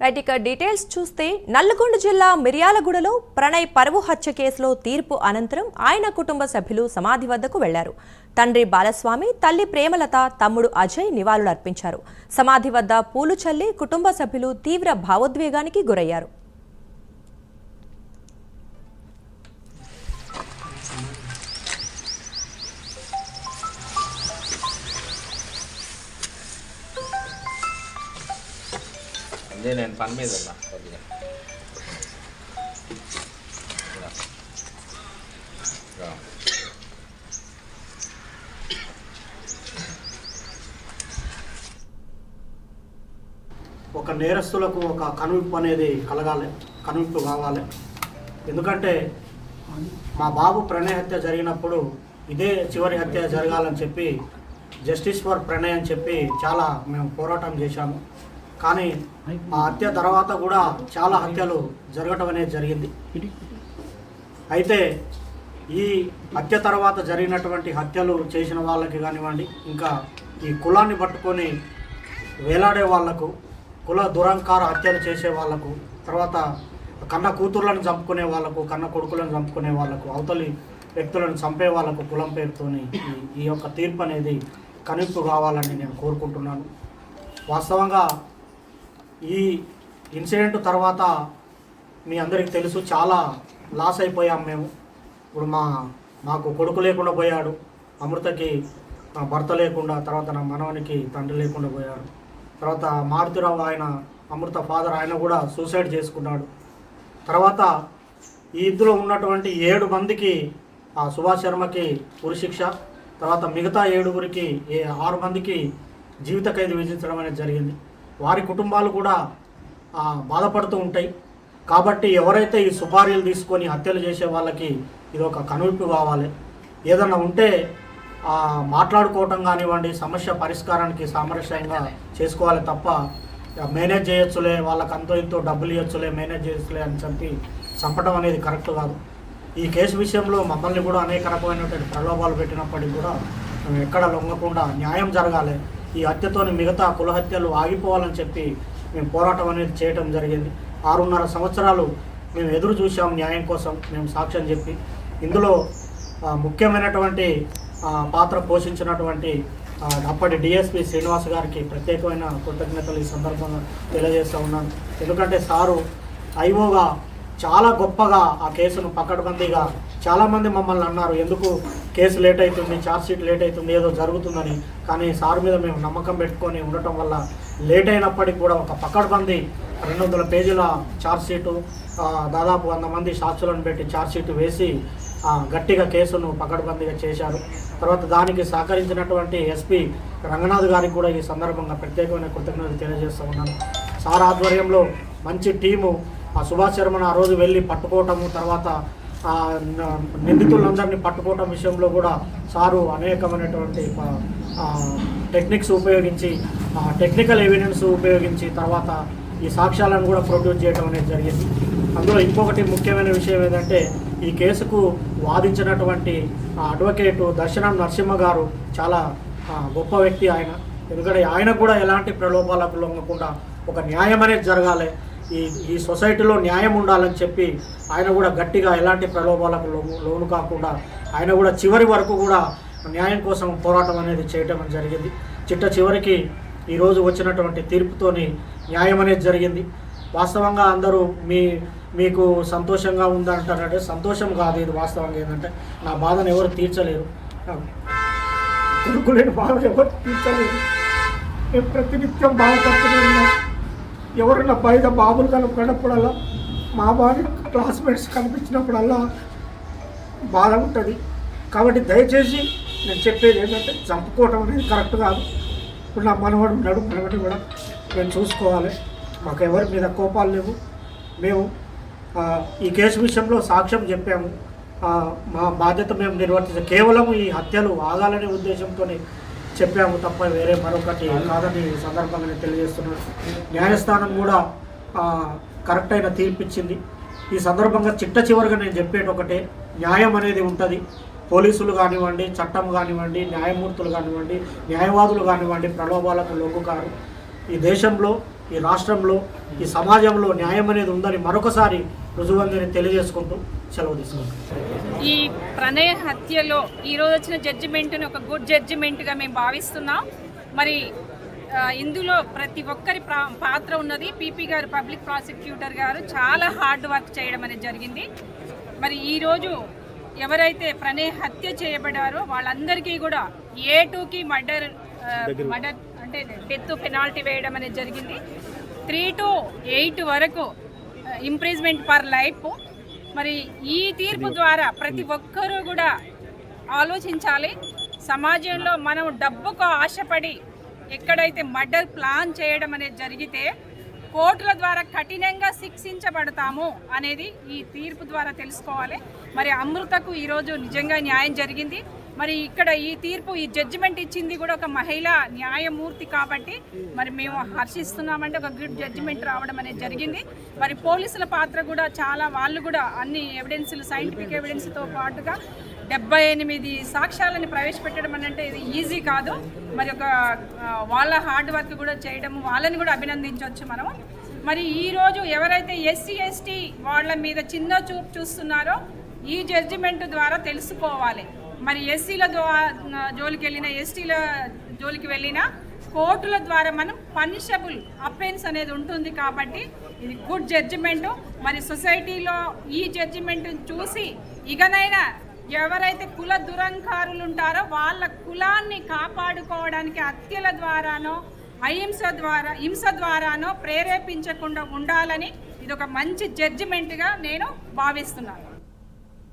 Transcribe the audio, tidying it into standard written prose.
Right, ఇక details చూస్తే నల్లగొండ జిల్లా మిర్యాలగూడలో ప్రణయ్ పరువు హత్య కేసులో తీర్పు అనంతరం ఆయన కుటుంబ సభ్యులు సమాధి వద్దకు వెళ్లారు. తండ్రి బాలస్వామి, తల్లి ప్రేమలత, తమ్ముడు అజయ్ నివాళులర్పించారు. సమాధి వద్ద పూలు చల్లి కుటుంబ సభ్యులు తీవ్ర భావోద్వేగానికి గురయ్యారు. నేను పని మీద ఉన్నా కొద్దిగా. ఒక నేరస్తులకు ఒక కనువిప్పు అనేది కలగాలి, కనువిప్పు కావాలి. ఎందుకంటే మా బాబు ప్రణయ్ హత్య జరిగినప్పుడు ఇదే చివరి హత్య జరగాలని చెప్పి జస్టిస్ ఫర్ ప్రణయ్ అని చెప్పి చాలా మేము పోరాటం చేశాము. కానీ ఆ హత్య తర్వాత కూడా చాలా హత్యలు జరగటం అనేది జరిగింది. అయితే ఈ హత్య తర్వాత జరిగినటువంటి హత్యలు చేసిన వాళ్ళకి కానివ్వండి, ఇంకా ఈ కులాన్ని పట్టుకొని వేలాడే వాళ్లకు, కుల దురంకార హత్యలు చేసే వాళ్లకు, తర్వాత కన్న కూతుర్లను చంపుకునే వాళ్లకు, కన్న కొడుకులను చంపుకునే వాళ్లకు, అవతలి వ్యక్తులను చంపే వాళ్లకు కులం పేరుతోని ఈ యొక్క తీర్పు అనేది కనువిప్పు కావాలని నేను కోరుకుంటున్నాను. వాస్తవంగా ఈ ఇన్సిడెంట్ తర్వాత మీ అందరికీ తెలుసు, చాలా లాస్ అయిపోయాం మేము. ఇప్పుడు మాకు కొడుకు లేకుండా పోయాడు, అమృతకి భర్త లేకుండా, తర్వాత నా మనవనికి తండ్రి లేకుండా పోయాడు. తర్వాత మారుతిరావు ఆయన అమృత ఫాదర్ ఆయన కూడా సూసైడ్ చేసుకున్నాడు. తర్వాత ఈ ఇందులో ఉన్నటువంటి 7 మందికి సుభాష్ శర్మకి ఉరిశిక్ష, తర్వాత మిగతా 7గురికి 6 మందికి జీవిత ఖైదు విధించడం అనేది జరిగింది. వారి కుటుంబాలు కూడా బాధపడుతూ ఉంటాయి. కాబట్టి ఎవరైతే ఈ సుపారీలు తీసుకొని హత్యలు చేసే వాళ్ళకి ఇది ఒక కనువిప్పు కావాలి. ఏదన్నా ఉంటే మాట్లాడుకోవటం కానివ్వండి, సమస్య పరిష్కారానికి సామరస్యంగా చేసుకోవాలి తప్ప మేనేజ్ చేయొచ్చులే, వాళ్ళకి అంతో ఇంతో డబ్బులు ఇవ్వచ్చులే, మేనేజ్ చేయొచ్చులే అని చెప్పి చంపడం అనేది కరెక్ట్ కాదు. ఈ కేసు విషయంలో మమ్మల్ని కూడా అనేక రకమైనటువంటి ప్రలోభాలు పెట్టినప్పటికీ కూడా మేము ఎక్కడ లొంగకుండా న్యాయం జరగాలి, ఈ హత్యతోని మిగతా కుల హత్యలు ఆగిపోవాలని చెప్పి మేము పోరాటం అనేది చేయటం జరిగింది. 6.5 సంవత్సరాలు మేము ఎదురు చూసాం న్యాయం కోసం, మేము సాక్ష్యం చెప్పి. ఇందులో ముఖ్యమైనటువంటి పాత్ర పోషించినటువంటి అప్పటి డిఎస్పి శ్రీనివాస్ గారికి ప్రత్యేకమైన కృతజ్ఞతలు ఈ సందర్భంగా తెలియజేస్తూ ఉన్నాను. ఎందుకంటే సారు ఐఓగా చాలా గొప్పగా ఆ కేసును పకడ్బందీగా, చాలామంది మమ్మల్ని అన్నారు ఎందుకు కేసు లేట్ అవుతుంది, ఛార్జ్షీట్ లేట్ అవుతుంది, ఏదో జరుగుతుందని. కానీ సార్ మీద మేము నమ్మకం పెట్టుకొని ఉండటం వల్ల లేట్ అయినప్పటికీ కూడా ఒక పకడ్బందీ 200 పేజీల ఛార్జ్షీటు, దాదాపు 100 మంది సాక్షులను పెట్టి ఛార్జ్షీట్ వేసి గట్టిగా కేసును పకడ్బందీగా చేశారు. తర్వాత దానికి సహకరించినటువంటి ఎస్పీ రంగనాథ్ గారికి కూడా ఈ సందర్భంగా ప్రత్యేకమైన కృతజ్ఞతలు తెలియజేస్తూ ఉన్నాను. సార్ ఆధ్వర్యంలో మంచి టీము సుభాష్ శర్మను ఆ రోజు వెళ్ళి పట్టుకోవటము, తర్వాత నిందితులందరినీ పట్టుకోవటం విషయంలో కూడా సారు అనేకమైనటువంటి టెక్నిక్స్ ఉపయోగించి, టెక్నికల్ ఎవిడెన్స్ ఉపయోగించి తర్వాత ఈ సాక్ష్యాలను కూడా ప్రొడ్యూస్ చేయడం అనేది జరిగింది. అందులో ఇంకొకటి ముఖ్యమైన విషయం ఏంటంటే ఈ కేసుకు వాదించినటువంటి అడ్వకేటు దర్శనం నరసింహ గారు చాలా గొప్ప వ్యక్తి ఆయన. ఎందుకంటే ఆయన కూడా ఎలాంటి ప్రలోభాలకు లొంగకుండా ఒక న్యాయం అనేది జరగాలి, ఈ సొసైటీలో న్యాయం ఉండాలని చెప్పి ఆయన కూడా గట్టిగా ఎలాంటి ప్రలోభాలకు లోను కాకుండా ఆయన కూడా చివరి వరకు కూడా న్యాయం కోసం పోరాటం అనేది చేయటం జరిగింది. చివరికి ఈరోజు వచ్చినటువంటి తీర్పుతోని న్యాయం అనేది జరిగింది. వాస్తవంగా అందరూ మీకు సంతోషంగా ఉందంటారంటే సంతోషం కాదు, ఇది వాస్తవంగా ఏంటంటే నా బాధను ఎవరు తీర్చలేరు, కొడుకులేని బాధ ఎవరు తీర్చలేరు. మేము ప్రతినిత్యం బాధపడుతున్నాం. ఎవరైనా బయట బాబులు కనపడినప్పుడల్లా, మా బాధ క్లాస్మేట్స్ కనిపించినప్పుడల్లా బాధ ఉంటుంది. కాబట్టి దయచేసి నేను చెప్పేది ఏంటంటే చంపుకోవటం అనేది కరెక్ట్ కాదు. ఇప్పుడు నా మనవడు ఉన్నాడు, మనవడిని కూడా మేము చూసుకోవాలి. మాకు ఎవరి మీద కోపాలు లేవు. మేము ఈ కేసు విషయంలో సాక్ష్యం చెప్పాము, మా బాధ్యత మేము నిర్వర్తించాము. కేవలం ఈ హత్యలు ఆగాలనే ఉద్దేశంతో చెప్పాము తప్ప వేరే మరొకటి కాదని సందర్భంగా నేను తెలియజేస్తున్నాను. న్యాయస్థానం కూడా కరెక్ట్ అయిన తీర్పు ఇచ్చింది. ఈ సందర్భంగా చివరిగా నేను చెప్పేది ఒకటే, న్యాయం అనేది ఉంటుంది. పోలీసులు కానివ్వండి, చట్టం కానివ్వండి, న్యాయమూర్తులు కానివ్వండి, న్యాయవాదులు కానివ్వండి ప్రలోభాలకు లొంగుకారు. ఈ దేశంలో ఈ రాష్ట్రంలో ఈ సమాజంలో న్యాయం అనేది ఉందని మరొకసారి రుజువందని తెలియజేసుకుంటూ సెలవు తీసుకుంటాం. ఈ ప్రణయ్ హత్యలో ఈరోజు వచ్చిన జడ్జిమెంట్ని ఒక గుడ్ జడ్జిమెంట్గా మేము భావిస్తున్నాం. మరి ఇందులో ప్రతి ఒక్కరి పాత్ర ఉన్నది. పీపీ గారు, పబ్లిక్ ప్రాసిక్యూటర్ గారు చాలా హార్డ్ వర్క్ చేయడం అనేది జరిగింది. మరి ఈరోజు ఎవరైతే ప్రణయ్ హత్య చేయబడారో వాళ్ళందరికీ కూడా A2కి మర్డర్ అంటే డెత్ పెనాల్టీ వేయడం అనేది జరిగింది. 3 to 8 వరకు ఇంప్రిజ్మెంట్ పర్ లైఫ్. మరి ఈ తీర్పు ద్వారా ప్రతి ఒక్కరూ కూడా ఆలోచించాలి. సమాజంలో మనం డబ్బుకు ఆశపడి ఎక్కడైతే మర్డర్ ప్లాన్ చేయడం అనేది జరిగితే కోర్టుల ద్వారా కఠినంగా శిక్షించబడతాము అనేది ఈ తీర్పు ద్వారా తెలుసుకోవాలి. మరి అమృతకు ఈరోజు నిజంగా న్యాయం జరిగింది. మరి ఇక్కడ ఈ తీర్పు, ఈ జడ్జిమెంట్ ఇచ్చింది కూడా ఒక మహిళా న్యాయమూర్తి కాబట్టి మరి మేము హర్షిస్తున్నామంటే ఒక గుడ్ జడ్జిమెంట్ రావడం అనేది జరిగింది. మరి పోలీసుల పాత్ర కూడా చాలా, వాళ్ళు కూడా అన్ని ఎవిడెన్స్లు, సైంటిఫిక్ ఎవిడెన్స్తో పాటుగా 78 సాక్ష్యాలను ప్రవేశపెట్టడం అంటే ఇది ఈజీ కాదు. మరి ఒక వాళ్ళ హార్డ్ వర్క్ కూడా చేయడం, వాళ్ళని కూడా అభినందించవచ్చు మనము. మరి ఈరోజు ఎవరైతే SC ST వాళ్ళ మీద చిన్న చూపు చూస్తున్నారో ఈ జడ్జిమెంట్ ద్వారా తెలుసుకోవాలి. మరి SCల జోలికి వెళ్ళినా, STల జోలికి వెళ్ళినా కోర్టుల ద్వారా మనం పనిషబుల్ అఫెన్స్ అనేది ఉంటుంది కాబట్టి ఇది గుడ్ జడ్జిమెంటు. మరి సొసైటీలో ఈ జడ్జిమెంట్ చూసి ఇకనైనా ఎవరైతే కుల దురంకారులు ఉంటారో వాళ్ళ కులాన్ని కాపాడుకోవడానికి హత్యల ద్వారానో హింస ద్వారానో ప్రేరేపించకుండా ఉండాలని ఇది ఒక మంచి జడ్జిమెంట్గా నేను భావిస్తున్నాను.